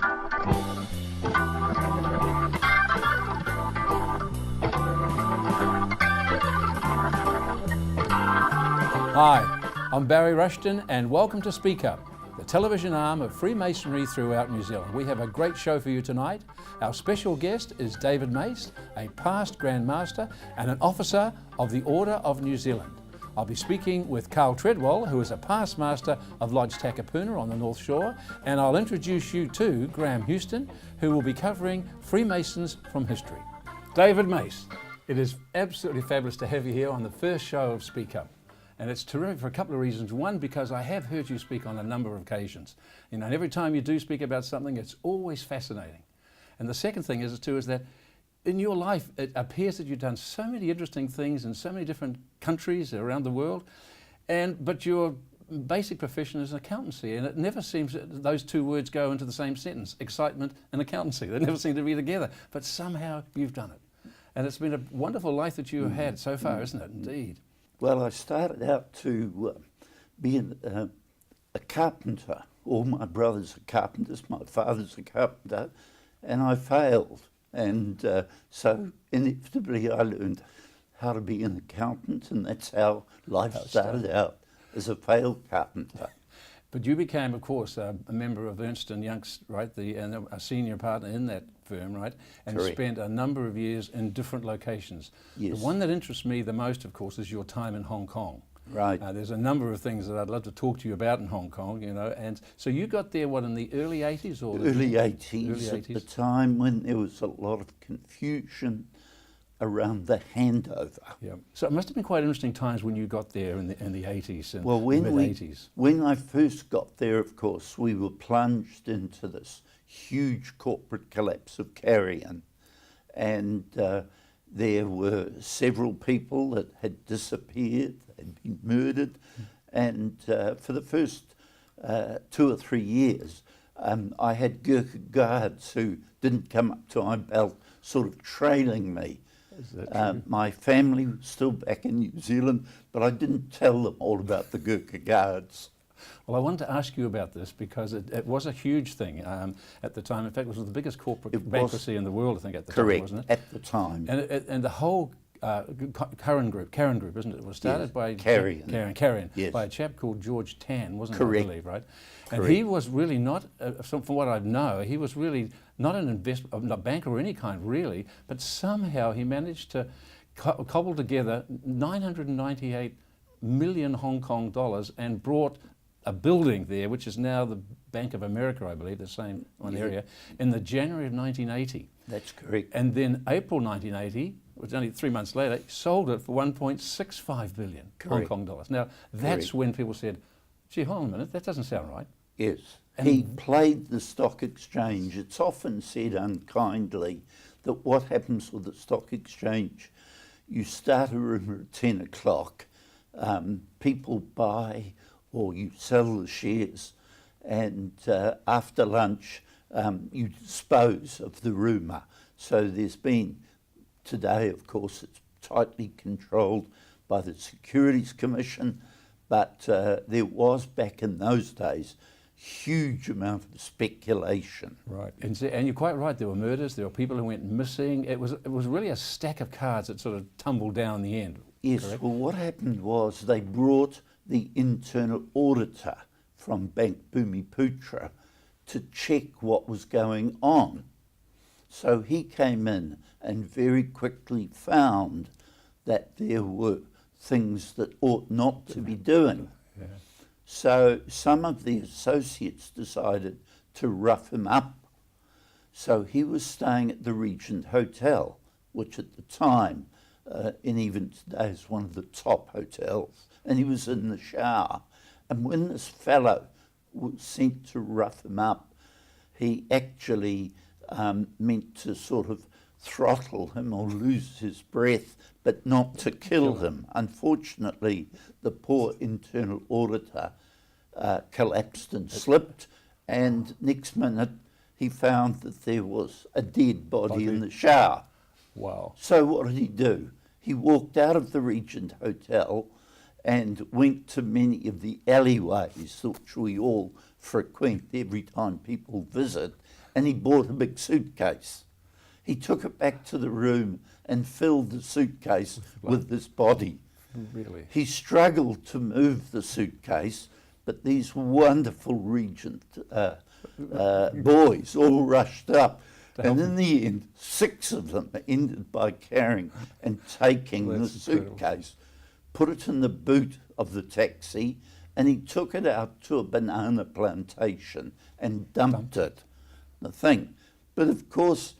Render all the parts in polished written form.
Hi, I'm Barry Rushton and welcome to Speak Up, the television arm of Freemasonry throughout New Zealand. We have a great show for you tonight. Our special guest is David Mace, a past Grand Master and an officer of the Order of New Zealand. I'll be speaking with Carl Treadwell, who is a past Master of Lodge Takapuna on the North Shore, and I'll introduce you to Graham Houston, who will be covering Freemasons from history. David Mace, it is absolutely fabulous to have you here on the first show of Speak Up. And it's terrific for a couple of reasons. One, because I have heard you speak on a number of occasions. You know, and every time you do speak about something, it's always fascinating. And the second thing is that in your life, it appears that you've done so many interesting things in so many different countries around the world, but your basic profession is accountancy, and it never seems that those two words go into the same sentence, excitement and accountancy. They never seem to be together, but somehow you've done it. And it's been a wonderful life that you've had so far, isn't it? Indeed. Well, I started out to be a carpenter. All my brothers are carpenters, my father's a carpenter, and I failed. And so inevitably I learned how to be an accountant, and that's how life started out, as a failed carpenter. But you became, of course, a member of Ernst & Young's, right, and a senior partner in that firm, right, and Correct. Spent a number of years in different locations. Yes. The one that interests me the most, of course, is your time in Hong Kong. Right. There's a number of things that I'd love to talk to you about in Hong Kong, you know, and so you got there, what, in the early 80s? Or Early 80s, early at 80s? the time when there was a lot of confusion around the handover. Yeah. So it must have been quite interesting times when you got there in the 80s and Well, mid-80s. when I first got there, of course, we were plunged into this huge corporate collapse of carrion, and there were several people that had disappeared, had been murdered, and for the first 2 or 3 years, I had Gurkha guards who didn't come up to my belt, sort of trailing me. Is that true? My family was still back in New Zealand, but I didn't tell them all about the Gurkha guards. Well, I wanted to ask you about this because it was a huge thing at the time. In fact, it was the biggest corporate bankruptcy in the world, I think, at the time, wasn't it? At the time. And the whole Karen Group, isn't it? It was started by Carrion. Yes. By a chap called George Tan, wasn't it? Correct. I believe, right? Correct. And he was really not, from what I know, he was really not a banker or any kind, really. But somehow he managed to cobble together 998 million Hong Kong dollars and brought a building there, which is now the Bank of America, I believe, the same one area, in the January of 1980. That's correct. And then April 1980, which was only 3 months later, sold it for 1.65 billion Hong Kong dollars. Now, that's when people said, gee, hold on a minute, that doesn't sound right. Yes. He played the stock exchange. It's often said unkindly that what happens with the stock exchange, you start a rumour at 10 o'clock, people buy or you sell the shares, and after lunch you dispose of the rumour. So there's been, today of course it's tightly controlled by the Securities Commission, but there was back in those days huge amount of speculation. Right, and you're quite right, there were murders, there were people who went missing. It was really a stack of cards that sort of tumbled down in the end. Yes, correct? Well what happened was they brought the internal auditor from Bank Bhumiputra to check what was going on. So he came in and very quickly found that there were things that ought not to be doing. Yeah. So some of the associates decided to rough him up. So he was staying at the Regent Hotel, which at the time, and even today, is one of the top hotels. And he was in the shower. And when this fellow was sent to rough him up, he actually meant to sort of throttle him or lose his breath, but not to kill him. Unfortunately, the poor internal auditor collapsed and slipped, and next minute he found that there was a dead body in the shower. Wow. So what did he do? He walked out of the Regent Hotel and went to many of the alleyways which we all frequent every time people visit, and he bought a big suitcase. He took it back to the room and filled the suitcase with this body. Really? He struggled to move the suitcase, but these wonderful regent boys all rushed up. And in the end, 6 of them ended by carrying and taking the suitcase, put it in the boot of the taxi, and he took it out to a banana plantation and dumped it, the thing. But of course,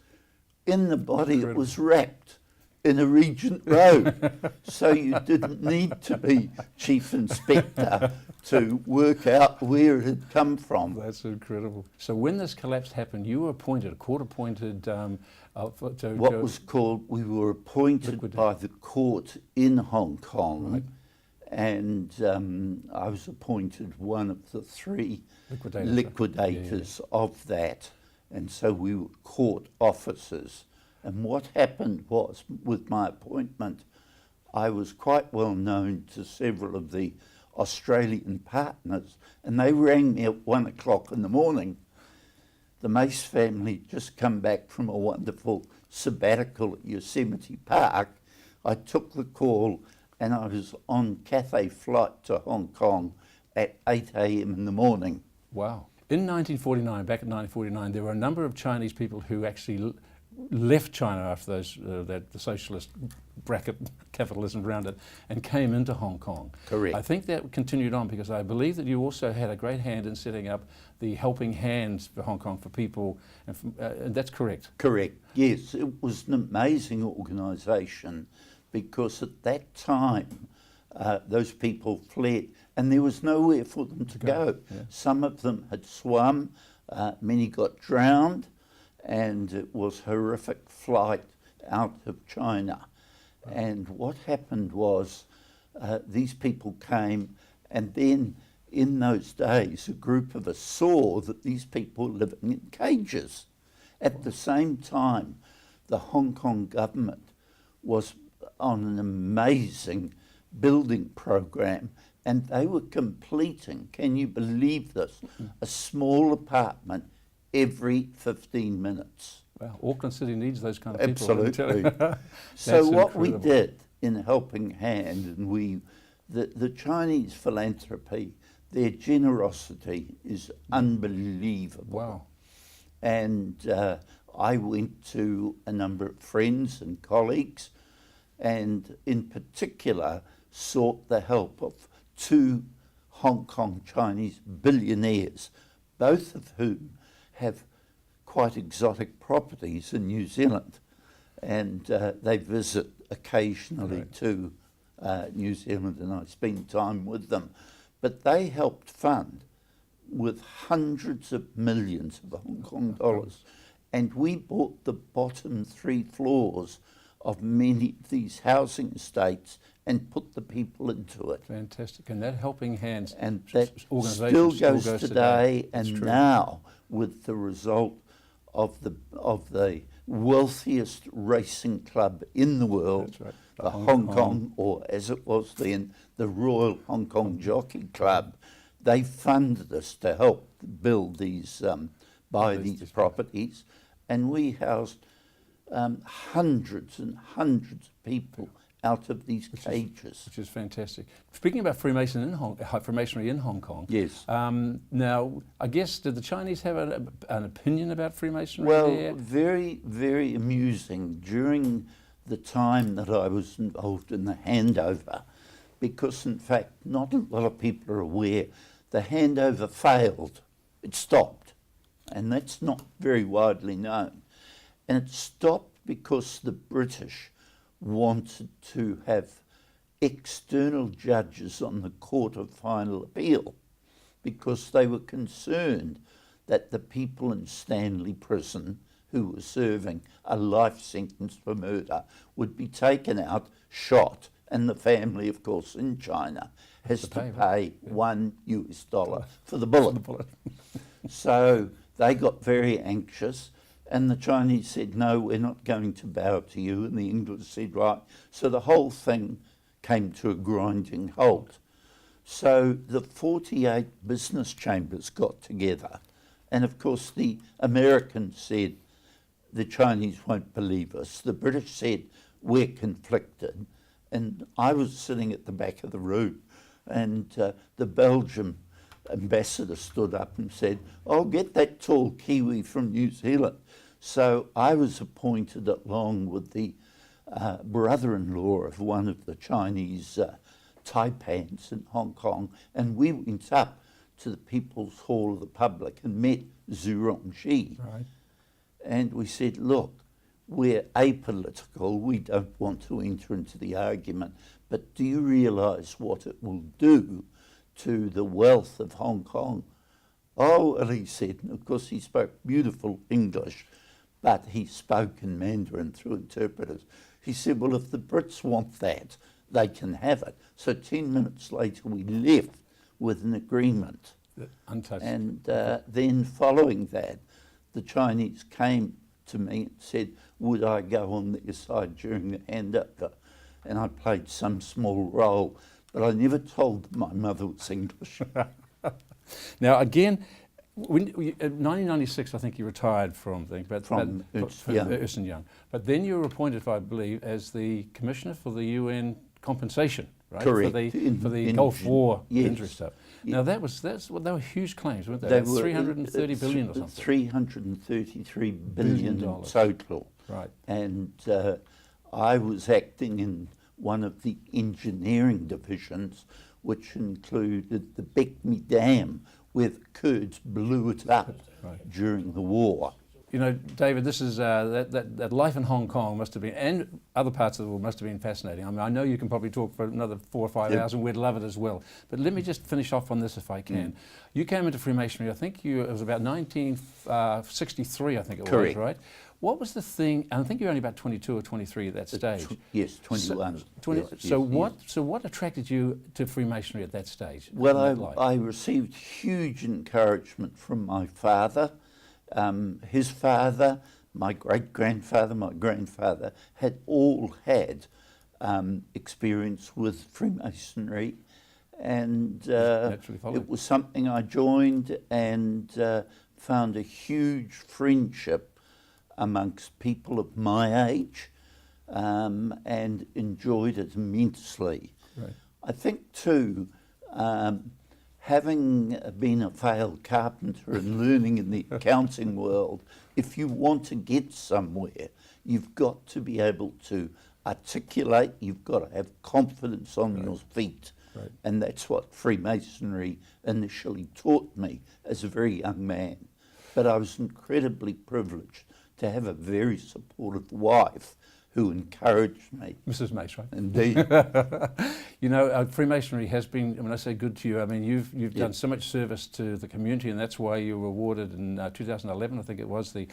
in the body it was wrapped in a Regent Road, so you didn't need to be chief inspector to work out where it had come from. That's incredible. So when this collapse happened, you were appointed, court appointed. We were appointed by the court in Hong Kong, right. And I was appointed one of the 3 liquidators of that, and so we were court officers. And what happened was, with my appointment, I was quite well known to several of the Australian partners, and they rang me at 1 o'clock in the morning. The Mace family had just come back from a wonderful sabbatical at Yosemite Park. I took the call, and I was on Cathay flight to Hong Kong at 8 a.m. in the morning. Wow. In 1949, back in 1949, there were a number of Chinese people who actually left China after those the socialist bracket capitalism around it and came into Hong Kong. Correct. I think that continued on because I believe that you also had a great hand in setting up the Helping Hands for Hong Kong for people, and that's correct. Correct, yes. It was an amazing organisation because at that time those people fled and there was nowhere for them to go. Yeah. Some of them had swum, many got drowned, and it was a horrific flight out of China. Right. And what happened was these people came, and then in those days a group of us saw that these people were living in cages. At the same time, the Hong Kong government was on an amazing building program, and they were completing, can you believe this, a small apartment every 15 minutes. Wow, Auckland City needs those kind of people. Absolutely. So what we did in Helping Hand, and the Chinese philanthropy, their generosity is unbelievable. Wow. And I went to a number of friends and colleagues, and in particular sought the help of 2 Hong Kong Chinese billionaires, both of whom have quite exotic properties in New Zealand, and they visit occasionally to New Zealand, and I spend time with them. But they helped fund with hundreds of millions of Hong Kong dollars, and we bought the bottom 3 floors of many of these housing estates and put the people into it. Fantastic. And that Helping Hands and that organisation still goes today. And true. Now, with the result of the wealthiest racing club in the world, right. the Hong Kong, or as it was then, the Royal Hong Kong Jockey Club, they funded us to help build these, buy these properties, and we housed hundreds and hundreds of people out of these cages. Which is fantastic. Speaking about Freemasonry in Hong Kong. Yes. Now, I guess, did the Chinese have an opinion about Freemasonry there? Well, very, very amusing during the time that I was involved in the handover, because in fact, not a lot of people are aware, the handover failed. It stopped, and that's not very widely known. And it stopped because the British wanted to have external judges on the Court of Final Appeal, because they were concerned that the people in Stanley Prison who were serving a life sentence for murder would be taken out, shot, and the family, of course, in China has to pay $1 for the bullet. So they got very anxious, and the Chinese said, no, we're not going to bow to you, and the English said, right. So the whole thing came to a grinding halt. So the 48 business chambers got together, and of course the Americans said, the Chinese won't believe us. The British said, we're conflicted. And I was sitting at the back of the room, and the Belgian ambassador stood up and said, "Oh, get that tall Kiwi from New Zealand." So I was appointed along with the brother-in-law of one of the Chinese taipans in Hong Kong, and we went up to the People's Hall of the Public and met Zhu Rongji. Right. And we said, look, we're apolitical, we don't want to enter into the argument, but do you realise what it will do to the wealth of Hong Kong? Oh, well, he said, and of course he spoke beautiful English, but he spoke in Mandarin through interpreters. He said, well, if the Brits want that, they can have it. So 10 minutes later we left with an agreement. Untouched. And then following that, the Chinese came to me and said, would I go on their side during the handover? And I played some small role, but I never told them my mother was English. Now, again, in 1996, I think you retired from Ernst Young. Ernst Young. But then you were appointed, I believe, as the Commissioner for the UN compensation, right? Correct. For the Gulf War yes. injury stuff. Yeah. Now, they were huge claims, weren't they? They were were 330 billion or something. $333 billion in total. Right. And I was acting in one of the engineering divisions, which included the Bekmi Dam, where the Kurds blew it up during the war. You know, David, this is that life in Hong Kong must have been, and other parts of the world must have been fascinating. I mean, I know you can probably talk for another 4 or 5 hours, and we'd love it as well. But let me just finish off on this, if I can. You came into Freemasonry, I think it was about 1963, I think it was, right? What was the thing? And I think you were only about 22 or 23 at that stage. Yes, 21. So what attracted you to Freemasonry at that stage? Well, I received huge encouragement from my father. His father, my great-grandfather, my grandfather had all had experience with Freemasonry, and it was something I joined and found a huge friendship amongst people of my age, and enjoyed it immensely. Right. I think too, having been a failed carpenter and learning in the accounting world, if you want to get somewhere, you've got to be able to articulate, you've got to have confidence on your feet. Right. And that's what Freemasonry initially taught me as a very young man. But I was incredibly privileged to have a very supportive wife who encouraged me. Mrs. Mace, right? Indeed. You know, Freemasonry has been, when I say good to you, I mean, you've done so much service to the community, and that's why you were awarded in 2011, I think it was, the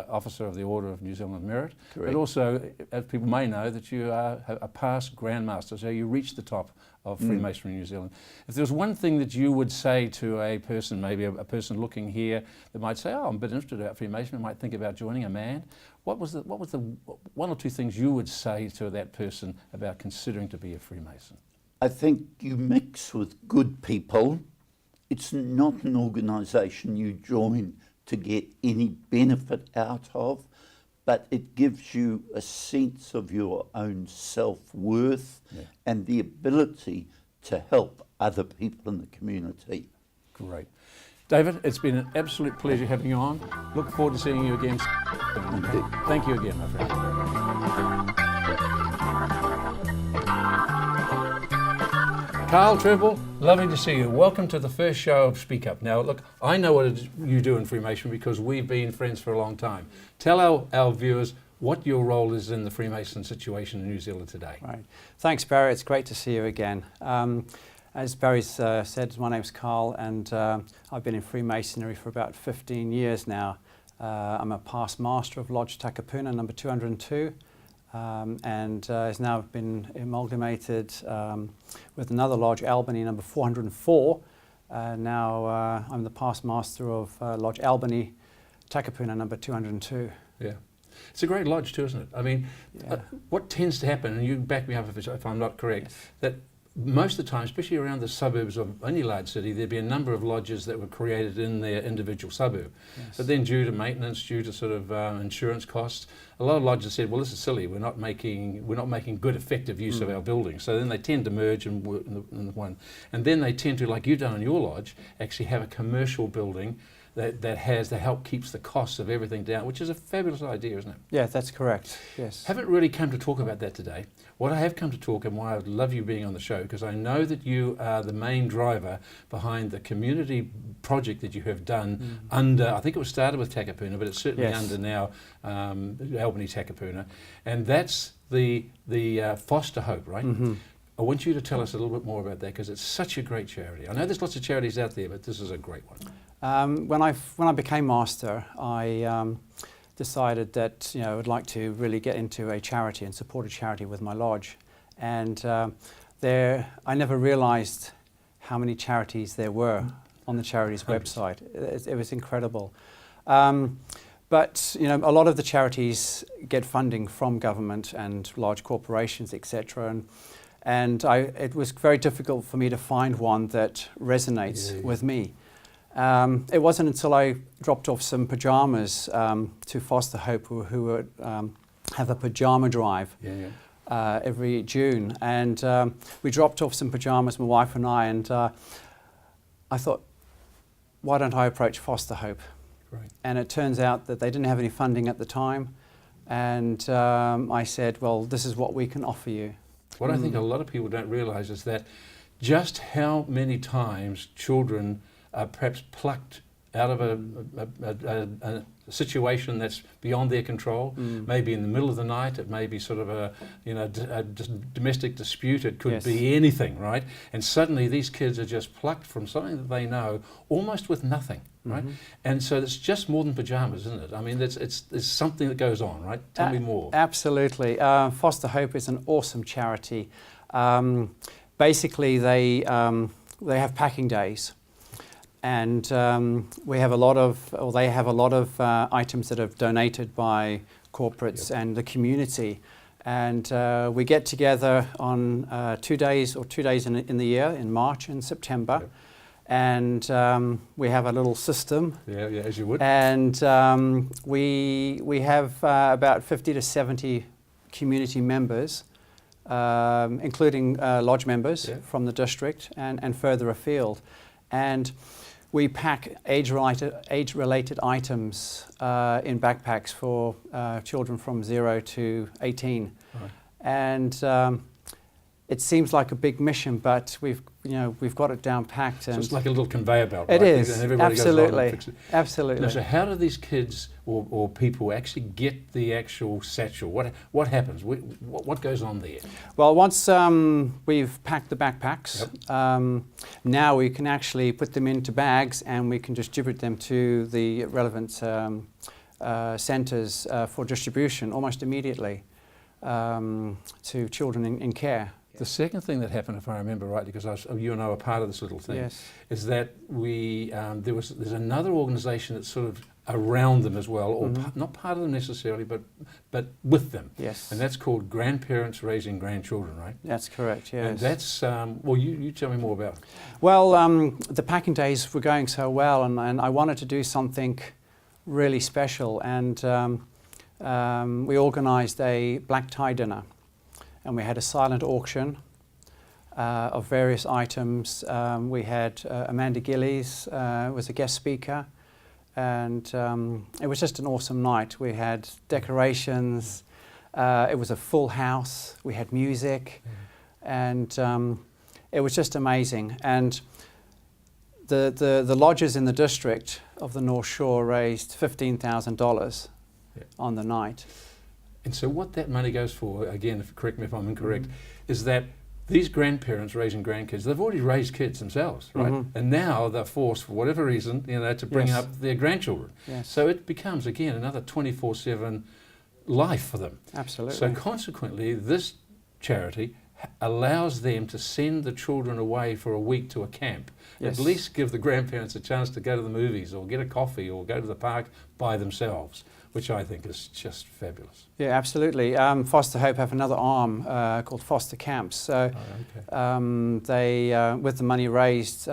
Officer of the Order of New Zealand Merit. Correct. But also, as people may know, that you are a past Grand Master, so you reached the top of Freemasonry New Zealand. If there was one thing that you would say to a person, maybe a person looking here, that might say, oh, I'm a bit interested about Freemasonry, might think about joining a man, what was the one or two things you would say to that person about considering to be a Freemason? I think you mix with good people. It's not an organisation you join to get any benefit out of, but it gives you a sense of your own self-worth and the ability to help other people in the community. Great. David, it's been an absolute pleasure having you on. Look forward to seeing you again. Okay? Thank you again, my friend. Carl Trimble, lovely to see you. Welcome to the first show of Speak Up. Now, look, I know what it is you do in Freemasonry because we've been friends for a long time. Tell our viewers what your role is in the Freemason situation in New Zealand today. Right. Thanks, Barry. It's great to see you again. As Barry said, my name's Carl, and I've been in Freemasonry for about 15 years now. I'm a past master of Lodge Takapuna, number 202. And has now been amalgamated with another lodge, Albany, number 404. Now I'm the past master of Lodge Albany, Takapuna, number 202. Yeah. It's a great lodge too, isn't it? I mean, what tends to happen, and you can back me up if I'm not correct, that most of the time, especially around the suburbs of any large city, there'd be a number of lodges that were created in their individual suburb. But then due to maintenance, due to sort of insurance costs, a lot of lodges said, well, this is silly, we're not making good effective use of our buildings. So then they tend to merge and work in the one. And then they tend to, like you've done in your lodge, actually have a commercial building that help keeps the costs of everything down, which is a fabulous idea, isn't it? Yeah, that's correct. Yes. Haven't really come to talk about that today. What I have come to talk, and why I love you being on the show, because I know that you are the main driver behind the community project that you have done under, I think it was started with Takapuna, but it's certainly under now Albany Takapuna, and that's the Foster Hope, right? I want you to tell us a little bit more about that, because it's such a great charity. I know there's lots of charities out there, but this is a great one. When I became master, I decided that I would like to really get into a charity and support a charity with my lodge, and I never realised how many charities there were on the charity's website. It was incredible. But a lot of the charities get funding from government and large corporations, etc. And it was very difficult for me to find one that resonates with me. It wasn't until I dropped off some pajamas to Foster Hope, who would have a pajama drive every June, and we dropped off some pajamas, my wife and I, and I thought, why don't I approach Foster Hope? Right. And it turns out that they didn't have any funding at the time, and I said, well, this is what we can offer you. What I think a lot of people don't realise is that just how many times children are perhaps plucked out of a situation that's beyond their control, maybe in the middle of the night, it may be sort of a domestic dispute, it could be anything, right? And suddenly these kids are just plucked from something that they know, almost with nothing, right? And so it's just more than pajamas, isn't it? I mean, it's something that goes on, right? Tell me more. Absolutely. Foster Hope is an awesome charity. Basically, they have packing days. And they have a lot of items that are donated by corporates and the community. And we get together on 2 days in the year, in March and September. And we have a little system. Yeah, as you would. And we have about 50 to 70 community members, including lodge members from the district and further afield. And we pack age-related items in backpacks for children from 0 to 18. Right. And it seems like a big mission, but we've got it down packed. And so it's like a little conveyor belt. It right? is, and everybody absolutely, goes along and fixes it. Absolutely. Now, so how do these kids or people actually get the actual satchel? What happens? What goes on there? Well, once we've packed the backpacks, now we can actually put them into bags and we can distribute them to the relevant centres for distribution almost immediately to children in care. The second thing that happened, if I remember rightly, because you and I were part of this little thing, is that there's another organisation that's sort of around them as well, or not part of them necessarily, but with them. Yes. And that's called Grandparents Raising Grandchildren, right? That's correct, yes. And that's, well, you tell me more about it. Well, the packing days were going so well, and I wanted to do something really special, and we organised a black tie dinner. And we had a silent auction of various items. We had Amanda Gillies was a guest speaker, and it was just an awesome night. We had decorations. It was a full house. We had music, and it was just amazing. And the lodges in the district of the North Shore raised $15,000 on the night. And so what that money goes for, again, correct me if I'm incorrect, is that these grandparents raising grandkids, they've already raised kids themselves, right? And now they're forced, for whatever reason, to bring up their grandchildren. So it becomes, again, another 24/7 life for them. Absolutely. So consequently, this charity allows them to send the children away for a week to a camp. At least give the grandparents a chance to go to the movies or get a coffee or go to the park by themselves. which I think is just fabulous. Yeah, absolutely. Foster Hope have another arm called Foster Camps. So they, with the money raised,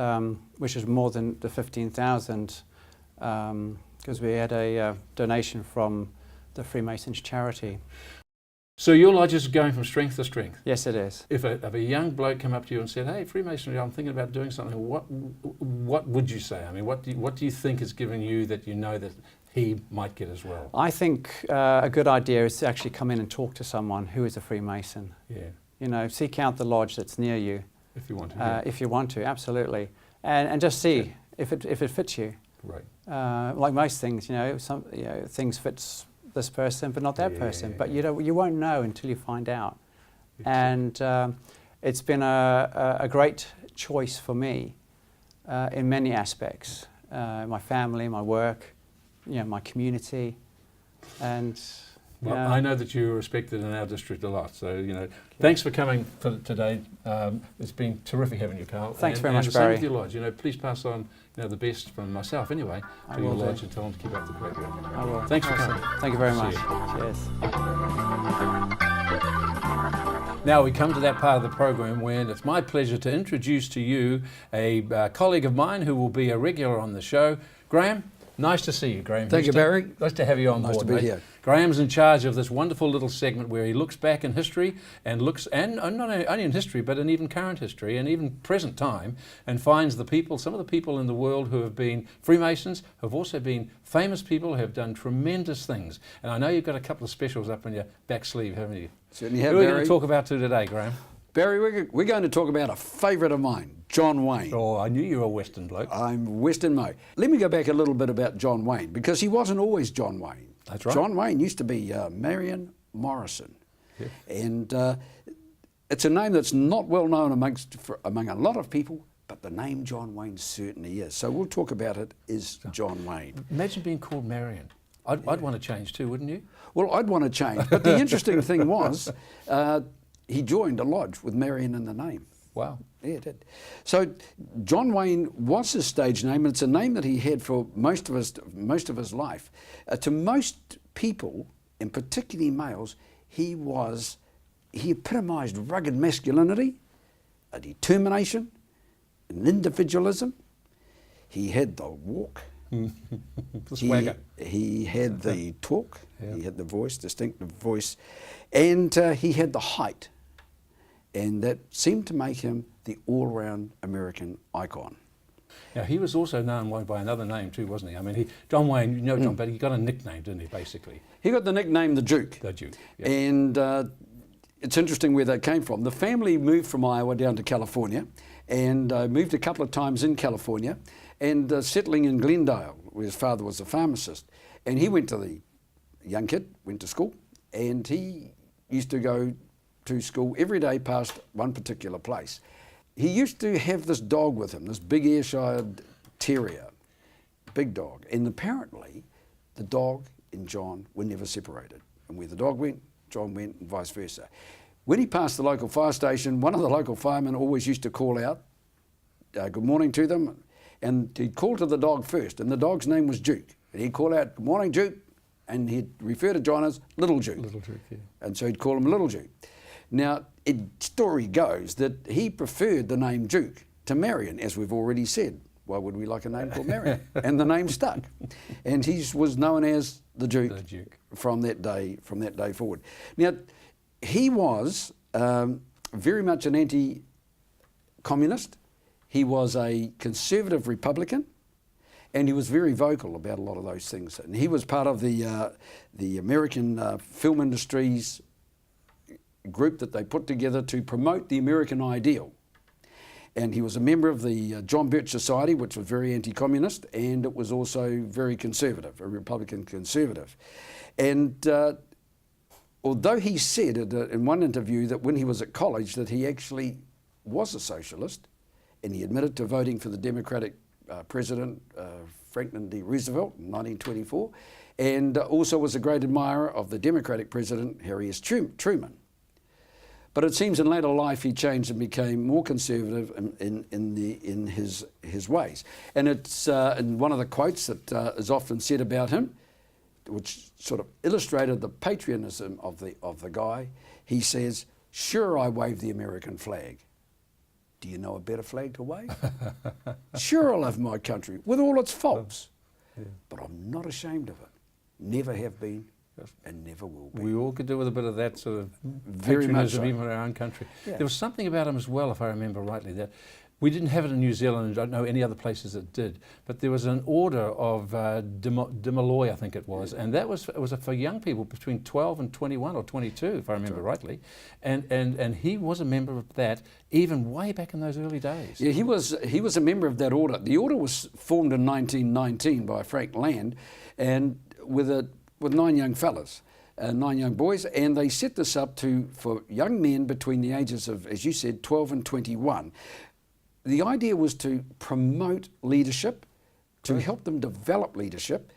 which is more than the 15,000, because we had a donation from the Freemasons charity. So your lodge is going from strength to strength. Yes, it is. If a young bloke come up to you and said, "Hey, Freemasonry, I'm thinking about doing something," what would you say? I mean, what do you think is giving you that you know that he might get as well? I think a good idea is to actually come in and talk to someone who is a Freemason. Yeah. You know, seek out the lodge that's near you. If you want to. Yeah. If you want to, absolutely, and just see if it fits you. Right. Like most things, things fits this person, but not that person. But you won't know until you find out. Exactly. And it's been a great choice for me in many aspects. My family, my work, my community, and. Well, I know that you're respected in our district a lot, so thanks for coming today. It's been terrific having you, Carl. Thanks very much, and Barry. Same with your lodge. Please pass on the best from myself anyway to your lodge and tell them to keep up the great work. I will. Thanks for coming. Thank you very See much. you. Cheers. Now we come to that part of the program when it's my pleasure to introduce to you a colleague of mine who will be a regular on the show, Graham. Nice to see you, Graham. Thank you, Barry. Nice to have you on board. Nice to be here. Graham's in charge of this wonderful little segment where he looks back in history and looks, and not only in history, but in even current history and even present time, and finds some of the people in the world who have been Freemasons, who have also been famous people, who have done tremendous things. And I know you've got a couple of specials up in your back sleeve, haven't you? Certainly have, Who are we Barry. going to talk about today, Graham? Barry, we're going to talk about a favourite of mine, John Wayne. Oh, I knew you were a Western bloke. I'm Western Mo. Let me go back a little bit about John Wayne, because he wasn't always John Wayne. That's right. John Wayne used to be Marion Morrison. Yeah. And it's a name that's not well known among a lot of people, but the name John Wayne certainly is. So we'll talk about it as John Wayne. Imagine being called Marion. I'd want to change too, wouldn't you? Well, I'd want to change. But the interesting thing was, he joined a lodge with Marion in the name. Wow. Yeah, it did. So John Wayne was his stage name, and it's a name that he had for most of his life. To most people, and particularly males, he epitomised rugged masculinity, a determination, an individualism. He had the walk. The swagger. He had the talk. Yeah. He had the voice, distinctive voice, and he had the height. And that seemed to make him the all-round American icon. Now, he was also known by another name too, wasn't he? I mean, John Wayne, John, but he got a nickname, didn't he, basically? He got the nickname the Duke. The Duke, yeah. And it's interesting where that came from. The family moved from Iowa down to California, and moved a couple of times in California, and settling in Glendale, where his father was a pharmacist. And he went to young kid, went to school, and he used to go to school every day past one particular place. He used to have this dog with him, this big Ayrshire terrier, big dog. And apparently the dog and John were never separated. And where the dog went, John went, and vice versa. When he passed the local fire station, one of the local firemen always used to call out, good morning to them, and he'd call to the dog first, and the dog's name was Duke. And he'd call out, good morning, Duke, and he'd refer to John as Little Duke. Little Duke, yeah. And so he'd call him Little Duke. Now, story goes that he preferred the name Duke to Marion, as we've already said. Why would we like a name called Marion? And the name stuck. And he was known as the Duke, from that day forward. Now, he was very much an anti-communist. He was a conservative Republican, and he was very vocal about a lot of those things. And he was part of the American film industry's group that they put together to promote the American ideal. And he was a member of the John Birch Society, which was very anti-communist, and it was also very conservative, a Republican conservative. And although he said in one interview that when he was at college that he actually was a socialist, and he admitted to voting for the Democratic President Franklin D. Roosevelt in 1924, and also was a great admirer of the Democratic President Harry S. Truman. But it seems in later life he changed and became more conservative in his ways. And it's in one of the quotes that is often said about him, which sort of illustrated the patriotism of the guy. He says, "Sure, I wave the American flag. Do you know a better flag to wave? Sure, I love my country with all its faults, but I'm not ashamed of it. Never have been, and never will be." We all could do with a bit of that sort of Very much patriotism so. even in our own country. Yeah. There was something about him as well, if I remember rightly, that we didn't have it in New Zealand, and don't know any other places that did, but there was an order of de Malloy, I think it was, and it was for young people between 12 and 21 or 22, if I remember rightly, and he was a member of that even way back in those early days. Yeah, he was a member of that order. The order was formed in 1919 by Frank Land, and with 9 young fellas. 9 young boys, and they set this up for young men between the ages of, as you said, 12 and 21. The idea was to promote leadership, to help them develop leadership,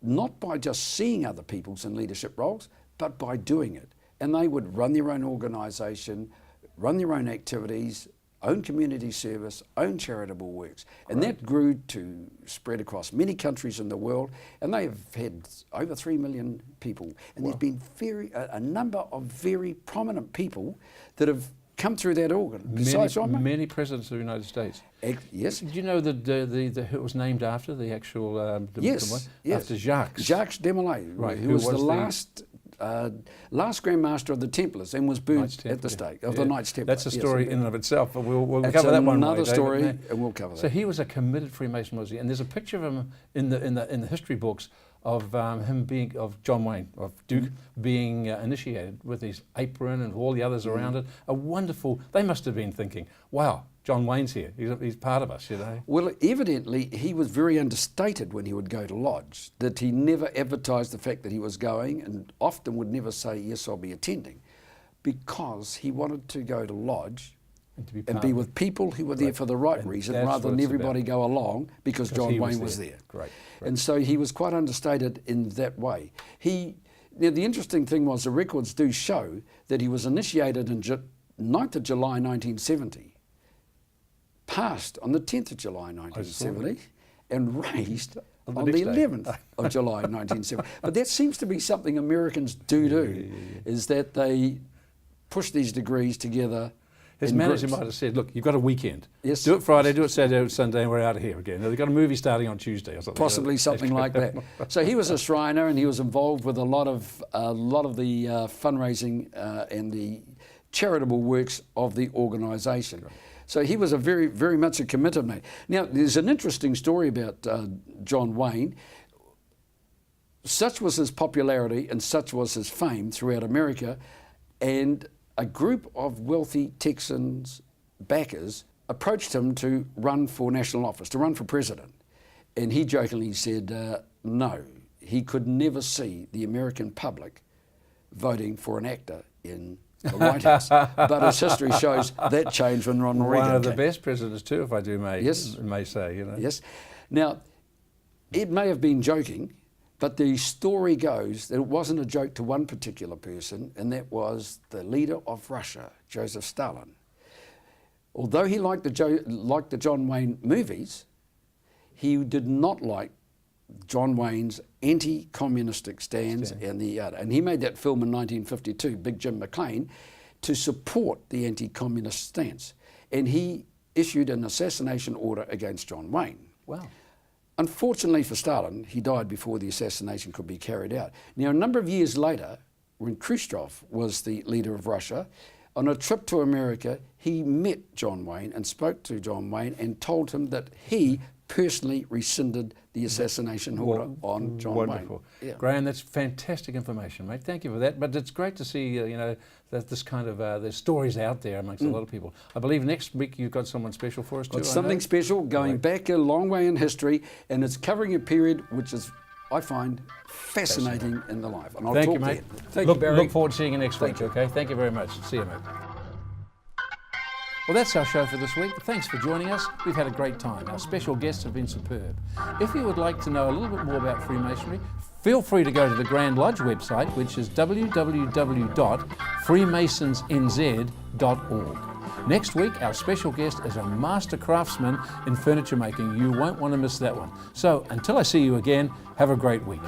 not by just seeing other people's in leadership roles, but by doing it. And they would run their own organisation, run their own activities, own community service, own charitable works. And that grew to spread across many countries in the world, and they have had over 3 million people. And there's been a number of very prominent people that have come through that organ. Besides John Wayne. Many presidents of the United States. Yes. Do you know that it was named after the actual? Yes. After Jacques. Jacques de Molay, Right, who was the last Grand Master of the Templars and was burnt at the stake of the Knights Templar. That's a story in and of itself, but we'll That's cover that one. Another David, story, David. and we'll cover that. So he was a committed Freemason, was he? And there's a picture of him in the history books of John Wayne, of Duke, being initiated with his apron and all the others around it. A wonderful. They must have been thinking, "Wow, John Wayne's here. He's part of us," you know. Well, evidently he was very understated when he would go to lodge, that he never advertised the fact that he was going, and often would never say, "Yes, I'll be attending," because he wanted to go to lodge and be with people who were there for the right reason, rather than everybody go along because John Wayne was there. Great. And so he was quite understated in that way. Now the interesting thing was the records do show that he was initiated on 9th of July 1970, passed on the 10th of July 1970, and raised on the 11th of July 1970. But that seems to be something Americans do, is that they push these degrees together. His manager might have said, "Look, you've got a weekend. Yes. Do it Friday, do it Saturday, do it Sunday, and we're out of here again." They've got a movie starting on Tuesday or something. Possibly something like that. So he was a Shriner, and he was involved with a lot of the fundraising and the charitable works of the organisation. Right. So he was a very, very much a committed man. Now, there's an interesting story about John Wayne. Such was his popularity and such was his fame throughout America, and a group of wealthy Texans backers approached him to run for national office, to run for president. And he jokingly said, no, he could never see the American public voting for an actor in the White House. But as history shows, that changed when Ronald Reagan One of the came. best presidents too, if I do may say, you know. Yes. Now, it may have been joking, but the story goes that it wasn't a joke to one particular person, and that was the leader of Russia, Joseph Stalin. Although he liked the John Wayne movies, he did not like John Wayne's anti-communistic stands and he made that film in 1952, Big Jim McLean, to support the anti-communist stance. And he issued an assassination order against John Wayne. Wow. Unfortunately for Stalin, he died before the assassination could be carried out. Now, a number of years later, when Khrushchev was the leader of Russia, on a trip to America, he met John Wayne and spoke to John Wayne and told him that he personally rescinded the assassination order on John Wonderful. Wayne. Yeah. Graham, that's fantastic information, mate. Thank you for that. But it's great to see, that this kind of, there's stories out there amongst a lot of people. I believe next week you've got someone special for us too. It's something special, going back a long way in history, and it's covering a period which is, I find, fascinating in the life. And I'll Thank talk you, mate. then. Thank you, Barry. Look forward to seeing you next week, okay? Thank you very much. See you, mate. Well, that's our show for this week. Thanks for joining us. We've had a great time. Our special guests have been superb. If you would like to know a little bit more about Freemasonry, feel free to go to the Grand Lodge website, which is www.freemasonsnz.org. Next week, our special guest is a master craftsman in furniture making. You won't want to miss that one. So, until I see you again, have a great week.